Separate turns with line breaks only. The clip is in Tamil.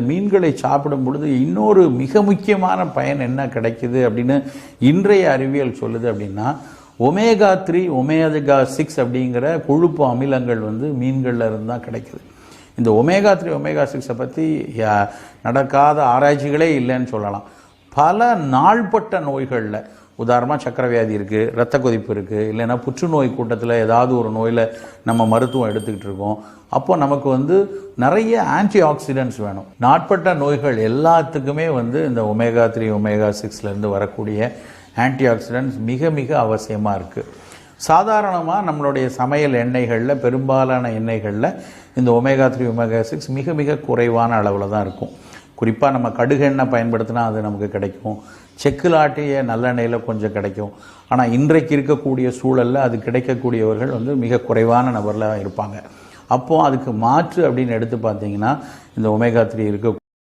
மீன்களை சாப்பிடும் பொழுது இன்னொரு மிக முக்கியமான பயன் என்ன கிடைக்குது அப்படின்னு இன்றைய அறிவியல் சொல்லுது அப்படின்னா, ஒமேகா 3 ஒமேகா 6 அப்படிங்கிற கொழுப்பு அமிலங்கள் மீன்கள்ல இருந்து தான் கிடைக்குது. இந்த ஒமேகா 3 ஒமேகா 6 பற்றி நடக்காத ஆராய்ச்சிகளே இல்லைன்னு சொல்லலாம். பல நாள்பட்ட நோய்களில், உதாரணமாக சக்கரை வியாதி இருக்குது, இரத்த கொதிப்பு இருக்குது, இல்லைன்னா புற்றுநோய் கூட்டத்தில் ஏதாவது ஒரு நோயில் நம்ம மருத்துவம் எடுத்துக்கிட்டு இருக்கோம். அப்போ நமக்கு நிறைய ஆன்டி ஆக்சிடென்ட்ஸ் வேணும். நாட்பட்ட நோய்கள் எல்லாத்துக்குமே இந்த ஒமேகா 3 ஒமேகா 6லேருந்து வரக்கூடிய ஆன்டி ஆக்சிடென்ட்ஸ் மிக மிக அவசியமாக இருக்குது. சாதாரணமாக நம்மளுடைய சமையல் எண்ணெய்களில், பெரும்பாலான எண்ணெய்களில் இந்த ஒமேகா 3 ஒமேகா 6 மிக மிக குறைவான அளவில் தான் இருக்கும். குறிப்பாக நம்ம கடுகு எண்ணெய் பயன்படுத்தினா அது நமக்கு கிடைக்கும். செக்கில் ஆட்டிய நல்லெண்ணெயில் கொஞ்சம் கிடைக்கும். ஆனால் இன்றைக்கு இருக்கக்கூடிய சூழலில் அது கிடைக்கக்கூடியவர்கள் மிக குறைவான நபரில் இருப்பாங்க. அப்போது அதுக்கு மாற்று அப்படின்னு எடுத்து பார்த்தீங்கன்னா இந்த ஒமேகா 3 இருக்க